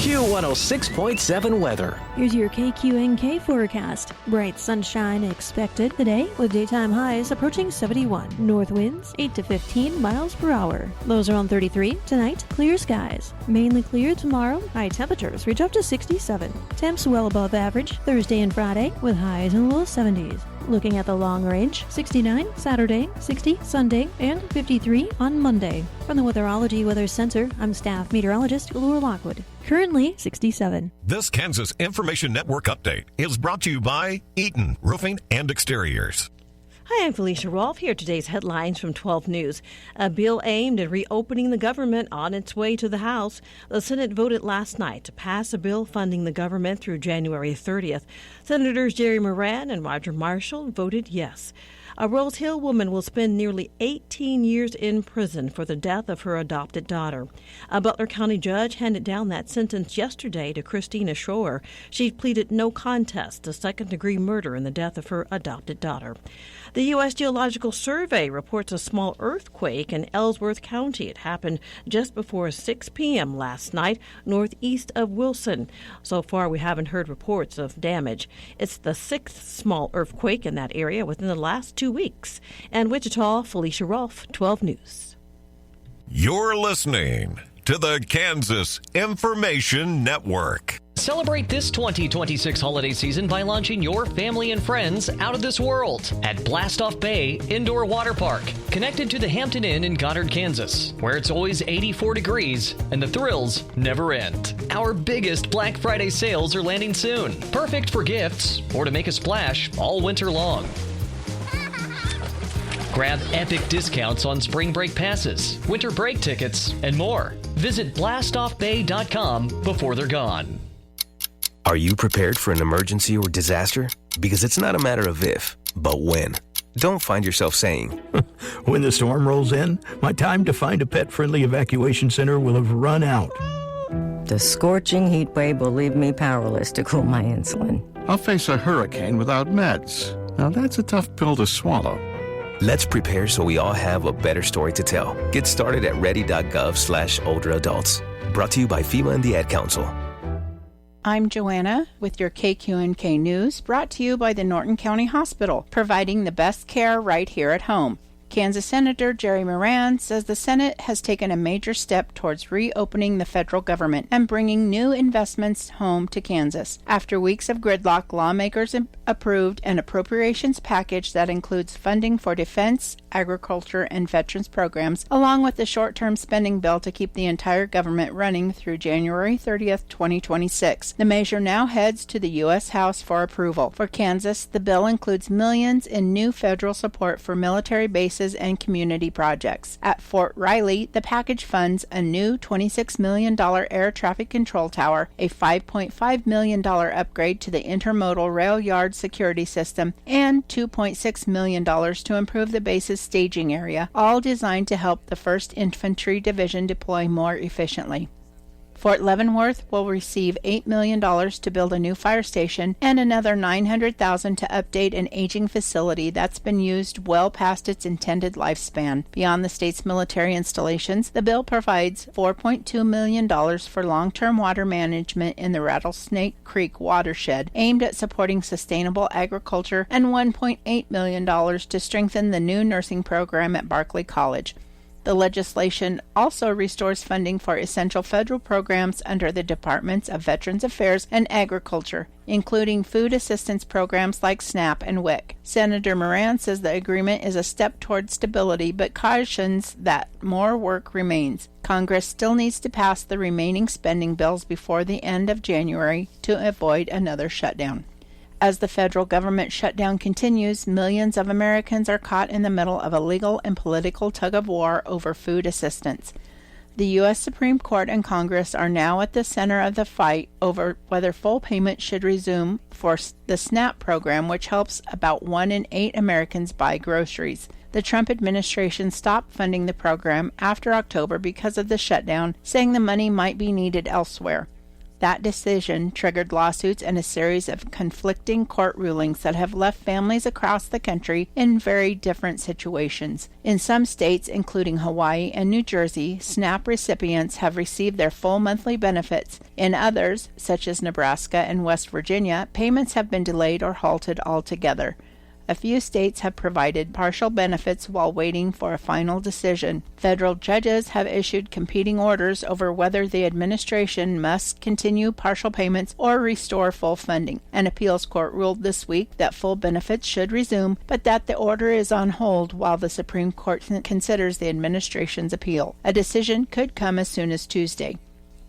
Q106.7 weather. Here's your KQNK forecast. Bright sunshine expected today with daytime highs approaching 71. North winds 8 to 15 miles per hour. Lows around 33. Tonight, clear skies. Mainly clear tomorrow. High temperatures reach up to 67. Temps well above average Thursday and Friday with highs in the low 70s. Looking at the long range, 69 Saturday, 60 Sunday, and 53 on Monday. From the Weatherology Weather Center, I'm staff meteorologist Laura Lockwood. Currently 67. This Kansas Information Network update is brought to you by Eaton Roofing and Exteriors. Hi, I'm Felicia Rolfe. Here are today's headlines from 12 News. A bill aimed at reopening the government on its way to the House. The Senate voted last night to pass a bill funding the government through January 30th. Senators Jerry Moran and Roger Marshall voted yes. A Rose Hill woman will spend nearly 18 years in prison for the death of her adopted daughter. A Butler County judge handed down that sentence yesterday to Christina Schroer. She pleaded no contest to second-degree murder in the death of her adopted daughter. The U.S. Geological Survey reports a small earthquake in Ellsworth County. It happened just before 6 p.m. last night, northeast of Wilson. So far, we haven't heard reports of damage. It's the sixth small earthquake in that area within the last 2 weeks. And Wichita, Felicia Rolfe, 12 News. You're listening to the Kansas Information Network. Celebrate this 2026 holiday season by launching your family and friends out of this world at Blastoff Bay Indoor Water Park, connected to the Hampton Inn in Goddard, Kansas, where it's always 84 degrees and the thrills never end. Our biggest Black Friday sales are landing soon, perfect for gifts or to make a splash all winter long. Grab epic discounts on spring break passes, winter break tickets, and more. Visit blastoffbay.com before they're gone. Are you prepared for an emergency or disaster? Because it's not a matter of if, but when. Don't find yourself saying, when the storm rolls in, my time to find a pet-friendly evacuation center will have run out. The scorching heat wave will leave me powerless to cool my insulin. I'll face a hurricane without meds. Now that's a tough pill to swallow. Let's prepare so we all have a better story to tell. Get started at ready.gov/older adults. Brought to you by FEMA and the Ad Council. I'm Joanna with your KQNK News, brought to you by the Norton County Hospital, providing the best care right here at home. Kansas Senator Jerry Moran says the Senate has taken a major step towards reopening the federal government and bringing new investments home to Kansas. After weeks of gridlock, lawmakers approved an appropriations package that includes funding for defense, agriculture, and veterans programs, along with the short-term spending bill to keep the entire government running through January 30th, 2026. The measure now heads to the U.S. House for approval. For Kansas, the bill includes millions in new federal support for military bases and community projects. At Fort Riley, the package funds a new $26 million air traffic control tower, a $5.5 million upgrade to the intermodal rail yard security system, and $2.6 million to improve the base's staging area, all designed to help the 1st Infantry Division deploy more efficiently. Fort Leavenworth will receive $8 million to build a new fire station and another $900,000 to update an aging facility that's been used well past its intended lifespan. Beyond the state's military installations, the bill provides $4.2 million for long-term water management in the Rattlesnake Creek watershed, aimed at supporting sustainable agriculture, and $1.8 million to strengthen the new nursing program at Barclay College. The legislation also restores funding for essential federal programs under the Departments of Veterans Affairs and Agriculture, including food assistance programs like SNAP and WIC. Senator Moran says the agreement is a step toward stability, but cautions that more work remains. Congress still needs to pass the remaining spending bills before the end of January to avoid another shutdown. As the federal government shutdown continues, millions of Americans are caught in the middle of a legal and political tug-of-war over food assistance. The U.S. Supreme Court and Congress are now at the center of the fight over whether full payment should resume for the SNAP program, which helps about 1 in 8 Americans buy groceries. The Trump administration stopped funding the program after October because of the shutdown, saying the money might be needed elsewhere. That decision triggered lawsuits and a series of conflicting court rulings that have left families across the country in very different situations. In some states, including Hawaii and New Jersey, SNAP recipients have received their full monthly benefits. In others, such as Nebraska and West Virginia, payments have been delayed or halted altogether. A few states have provided partial benefits while waiting for a final decision. Federal judges have issued competing orders over whether the administration must continue partial payments or restore full funding. An appeals court ruled this week that full benefits should resume, but that the order is on hold while the Supreme Court considers the administration's appeal. A decision could come as soon as Tuesday.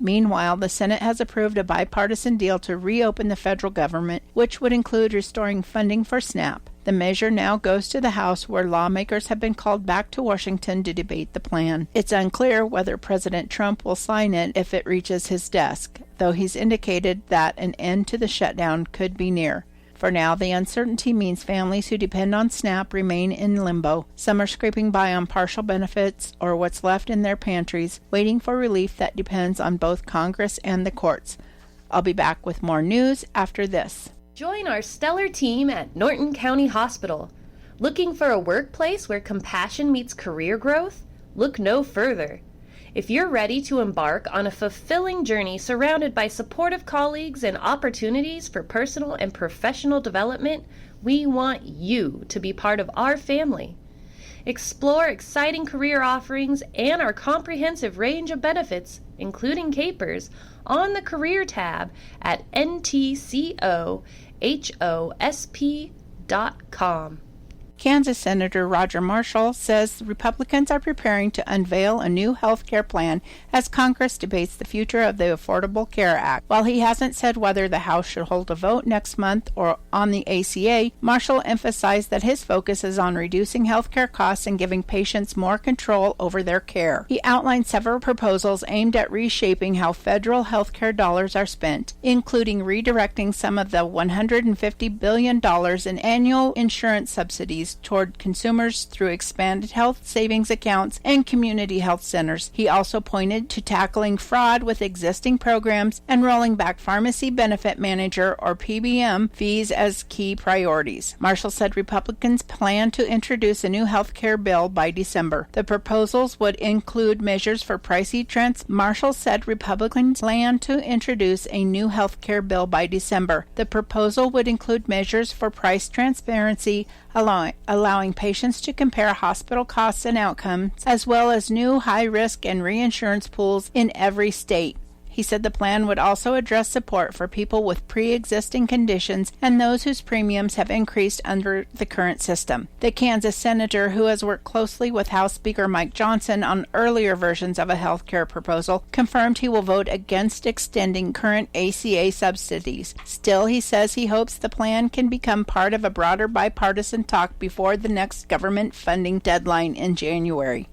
Meanwhile, the Senate has approved a bipartisan deal to reopen the federal government, which would include restoring funding for SNAP. The measure now goes to the House, where lawmakers have been called back to Washington to debate the plan. It's unclear whether President Trump will sign it if it reaches his desk, though he's indicated that an end to the shutdown could be near. For now, the uncertainty means families who depend on SNAP remain in limbo. Some are scraping by on partial benefits or what's left in their pantries, waiting for relief that depends on both Congress and the courts. I'll be back with more news after this. Join our stellar team at Norton County Hospital. Looking for a workplace where compassion meets career growth? Look no further. If you're ready to embark on a fulfilling journey surrounded by supportive colleagues and opportunities for personal and professional development, we want you to be part of our family. Explore exciting career offerings and our comprehensive range of benefits, including capers, on the Career tab at ntcohosp.com. Kansas Senator Roger Marshall says Republicans are preparing to unveil a new health care plan as Congress debates the future of the Affordable Care Act. While he hasn't said whether the House should hold a vote next month or on the ACA, Marshall emphasized that his focus is on reducing health care costs and giving patients more control over their care. He outlined several proposals aimed at reshaping how federal health care dollars are spent, including redirecting some of the $150 billion in annual insurance subsidies toward consumers through expanded health savings accounts and community health centers. He also pointed to tackling fraud with existing programs and rolling back pharmacy benefit manager or PBM fees as key priorities. Marshall said Republicans plan to introduce a new health care bill by December. The proposals would include measures for pricey Marshall said Republicans plan to introduce a new health care bill by December. The proposal would include measures for price transparency, allowing patients to compare hospital costs and outcomes, as well as new high-risk and reinsurance pools in every state. He said the plan would also address support for people with pre-existing conditions and those whose premiums have increased under the current system. The Kansas senator, who has worked closely with House Speaker Mike Johnson on earlier versions of a health care proposal, confirmed he will vote against extending current ACA subsidies. Still, he says he hopes the plan can become part of a broader bipartisan talk before the next government funding deadline in January.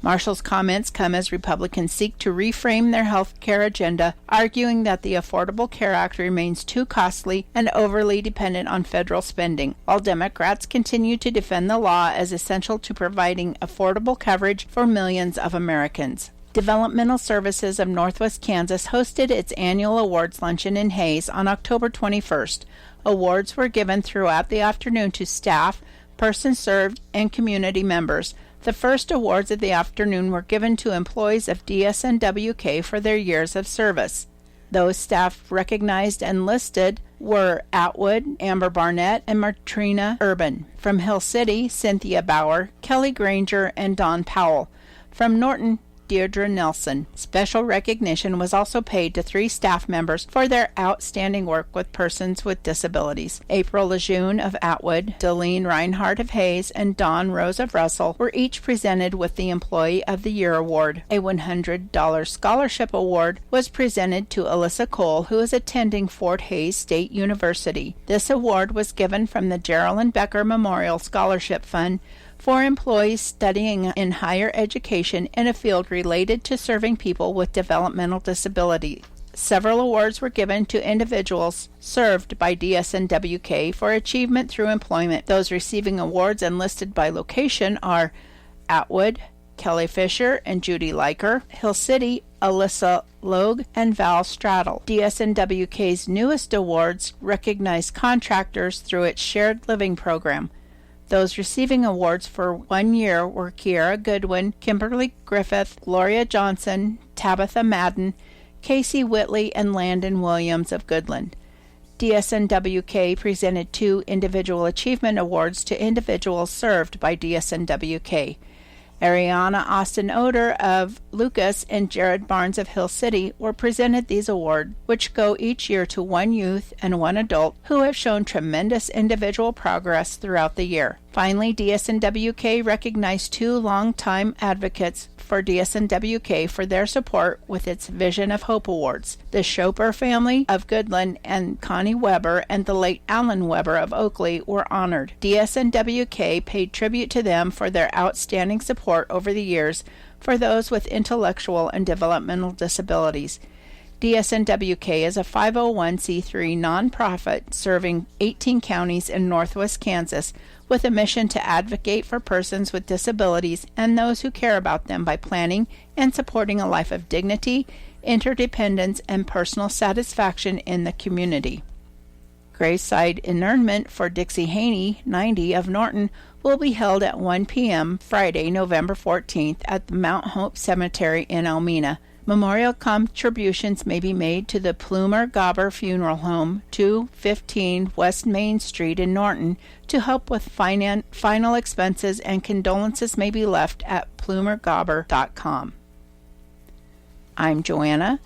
Marshall's comments come as Republicans seek to reframe their health care agenda, arguing that the Affordable Care Act remains too costly and overly dependent on federal spending, while Democrats continue to defend the law as essential to providing affordable coverage for millions of Americans. Developmental Services of Northwest Kansas hosted its annual awards luncheon in Hays on October 21st. Awards were given throughout the afternoon to staff, persons served, and community members. The first awards of the afternoon were given to employees of DSNWK for their years of service. Those staff recognized and listed were Atwood, Amber Barnett, and Martrina Urban. From Hill City, Cynthia Bauer, Kelly Granger, and Dawn Powell. From Norton, Deirdre Nelson. Special recognition was also paid to 3 staff members for their outstanding work with persons with disabilities. April Lejeune of Atwood, Delene Reinhardt of Hayes, and Dawn Rose of Russell were each presented with the Employee of the Year Award. A $100 scholarship award was presented to Alyssa Cole, who is attending Fort Hays State University. This award was given from the Geraldine Becker Memorial Scholarship Fund for employees studying in higher education in a field related to serving people with developmental disabilities. Several awards were given to individuals served by DSNWK for achievement through employment. Those receiving awards and listed by location are Atwood, Kelly Fisher and Judy Liker, Hill City, Alyssa Logue and Val Straddle. DSNWK's newest awards recognize contractors through its shared living program. Those receiving awards for 1 year were Kiara Goodwin, Kimberly Griffith, Gloria Johnson, Tabitha Madden, Casey Whitley, and Landon Williams of Goodland. DSNWK presented 2 individual achievement awards to individuals served by DSNWK. Ariana Austin Oder of Lucas and Jared Barnes of Hill City were presented these awards, which go each year to 1 youth and 1 adult who have shown tremendous individual progress throughout the year. Finally, DSNWK recognized 2 longtime advocates for DSNWK for their support with its Vision of Hope Awards. The Schoper family of Goodland and Connie Weber and the late Alan Weber of Oakley were honored. DSNWK paid tribute to them for their outstanding support over the years for those with intellectual and developmental disabilities. DSNWK is a 501c3 nonprofit serving 18 counties in northwest Kansas with a mission to advocate for persons with disabilities and those who care about them by planning and supporting a life of dignity, interdependence, and personal satisfaction in the community. Graveside interment for Dixie Haney, 90, of Norton, will be held at 1 p.m. Friday, November 14th at the Mount Hope Cemetery in Elmina. Memorial contributions may be made to the Plumer Gobber Funeral Home, 215 West Main Street in Norton, to help with final expenses, and condolences may be left at plumergobber.com. I'm Joanna.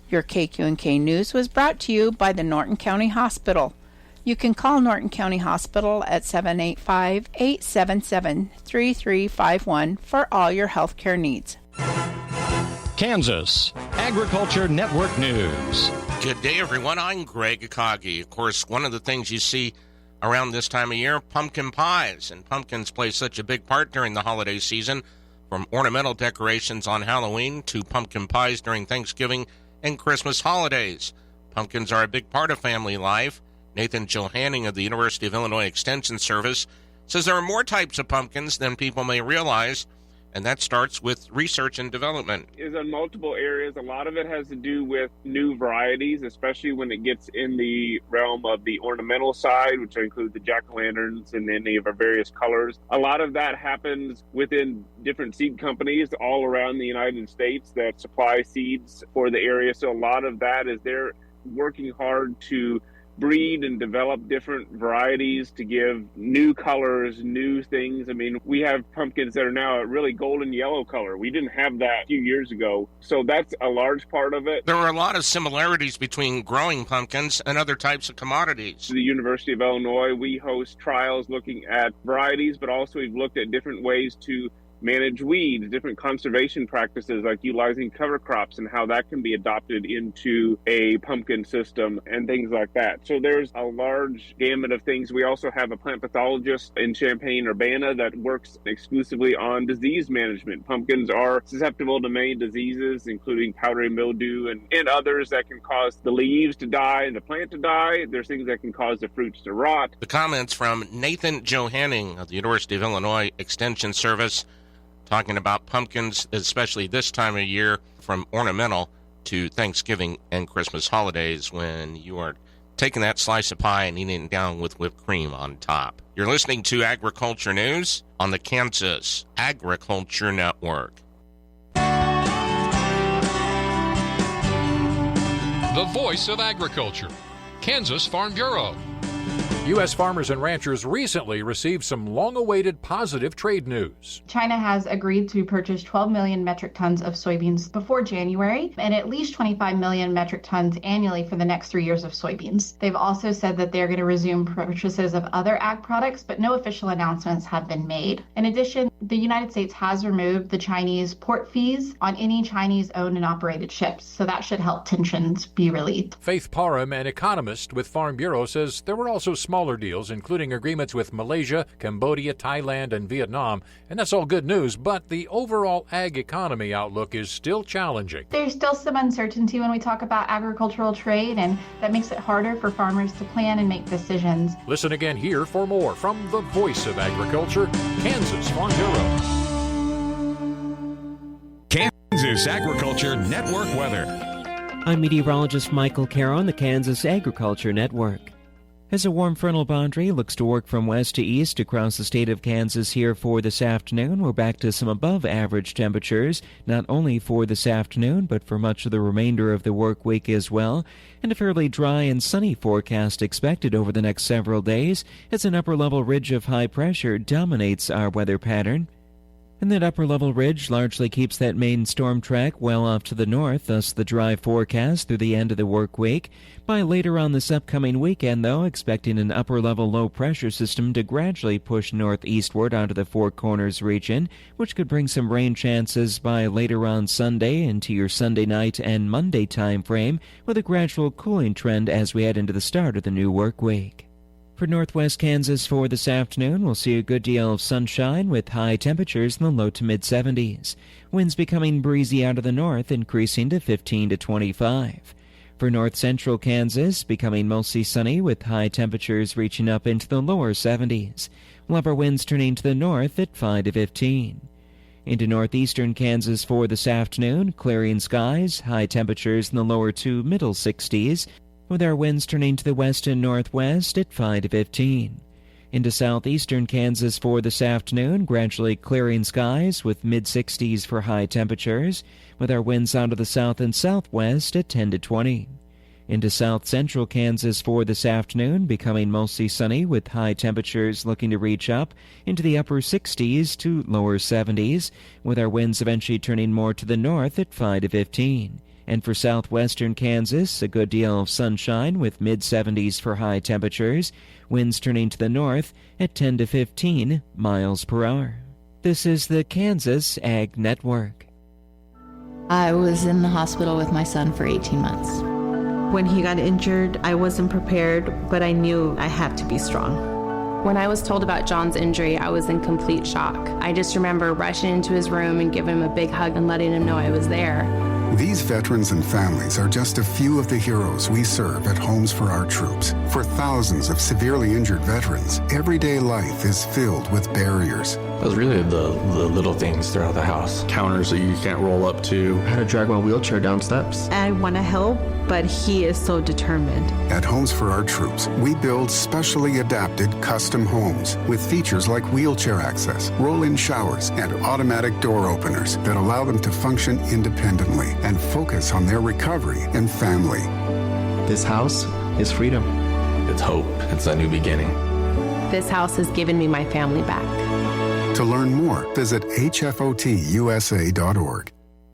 Your KQNK News was brought to you by the Norton County Hospital. You can call Norton County Hospital at 785-877-3351 for all your health care needs. Kansas Agriculture Network News. Good day, everyone. I'm Greg Akagi. Of course, one of the things you see around this time of year, pumpkin pies. And pumpkins play such a big part during the holiday season, from ornamental decorations on Halloween to pumpkin pies during Thanksgiving and Christmas holidays. Pumpkins are a big part of family life. Nathan Johanning of the University of Illinois Extension Service says there are more types of pumpkins than people may realize, and that starts with research and development. Is in multiple areas. A lot of it has to do with new varieties, especially when it gets in the realm of the ornamental side, which include the jack-o'-lanterns and any of our various colors. A lot of that happens within different seed companies all around the United States that supply seeds for the area. So a lot of that is they're working hard to breed and develop different varieties to give new colors, new things. I mean, we have pumpkins that are now a really golden yellow color. We didn't have that a few years ago. So that's a large part of it. There are a lot of similarities between growing pumpkins and other types of commodities. At the University of Illinois, we host trials looking at varieties, but also we've looked at different ways to manage weeds, different conservation practices like utilizing cover crops and how that can be adopted into a pumpkin system and things like that. So there's a large gamut of things. We also have a plant pathologist in Champaign-Urbana that works exclusively on disease management. Pumpkins are susceptible to many diseases, including powdery mildew and others that can cause the leaves to die and the plant to die. There's things that can cause the fruits to rot. The comments from Nathan Johanning of the University of Illinois Extension Service, talking about pumpkins, especially this time of year, from ornamental to Thanksgiving and Christmas holidays, when you are taking that slice of pie and eating it down with whipped cream on top. You're listening to Agriculture News on the Kansas Agriculture Network. The voice of agriculture, Kansas Farm Bureau. U.S. farmers and ranchers recently received some long-awaited positive trade news. China has agreed to purchase 12 million metric tons of soybeans before January and at least 25 million metric tons annually for the next 3 years of soybeans. They've also said that they're going to resume purchases of other ag products, but no official announcements have been made. In addition, the United States has removed the Chinese port fees on any Chinese-owned and operated ships, so that should help tensions be relieved. Faith Parham, an economist with Farm Bureau, says there were also smaller deals, including agreements with Malaysia, Cambodia, Thailand, and Vietnam. And that's all good news, but the overall ag economy outlook is still challenging. There's still some uncertainty when we talk about agricultural trade, and that makes it harder for farmers to plan and make decisions. Listen again here for more from the voice of agriculture, Kansas Farm Bureau. Kansas Agriculture Network weather. I'm meteorologist Michael Caro on the Kansas Agriculture Network. As a warm frontal boundary looks to work from west to east across the state of Kansas here for this afternoon, we're back to some above average temperatures, not only for this afternoon, but for much of the remainder of the work week as well, and a fairly dry and sunny forecast expected over the next several days as an upper-level ridge of high pressure dominates our weather pattern. And that upper-level ridge largely keeps that main storm track well off to the north, thus the dry forecast through the end of the work week. By later on this upcoming weekend, though, expecting an upper-level low-pressure system to gradually push northeastward onto the Four Corners region, which could bring some rain chances by later on Sunday into your Sunday night and Monday time frame, with a gradual cooling trend as we head into the start of the new work week. For northwest Kansas for this afternoon, we'll see a good deal of sunshine with high temperatures in the low to mid-70s. Winds becoming breezy out of the north, increasing to 15 to 25. For north central Kansas, becoming mostly sunny with high temperatures reaching up into the lower 70s. Upper winds turning to the north at 5 to 15. Into northeastern Kansas for this afternoon, clearing skies, high temperatures in the lower to middle 60s. With our winds turning to the west and northwest at 5 to 15. Into southeastern Kansas for this afternoon, gradually clearing skies with mid-60s for high temperatures, with our winds out of the south and southwest at 10 to 20. Into south central Kansas for this afternoon, becoming mostly sunny with high temperatures looking to reach up into the upper 60s to lower 70s, with our winds eventually turning more to the north at 5 to 15. And for southwestern Kansas, a good deal of sunshine with mid-70s for high temperatures, winds turning to the north at 10 to 15 miles per hour. This is the Kansas Ag Network. I was in the hospital with my son for 18 months. When he got injured, I wasn't prepared, but I knew I had to be strong. When I was told about John's injury, I was in complete shock. I just remember rushing into his room and giving him a big hug and letting him know I was there. These veterans and families are just a few of the heroes we serve at Homes for Our Troops. For thousands of severely injured veterans, everyday life is filled with barriers. It was really the little things throughout the house. Counters that you can't roll up to. I had to drag my wheelchair down steps. I want to help, but he is so determined. At Homes for Our Troops, we build specially adapted custom homes with features like wheelchair access, roll-in showers, and automatic door openers that allow them to function independently and focus on their recovery and family. This house is freedom. It's hope. It's a new beginning. This house has given me my family back. To learn more, visit hfotusa.org.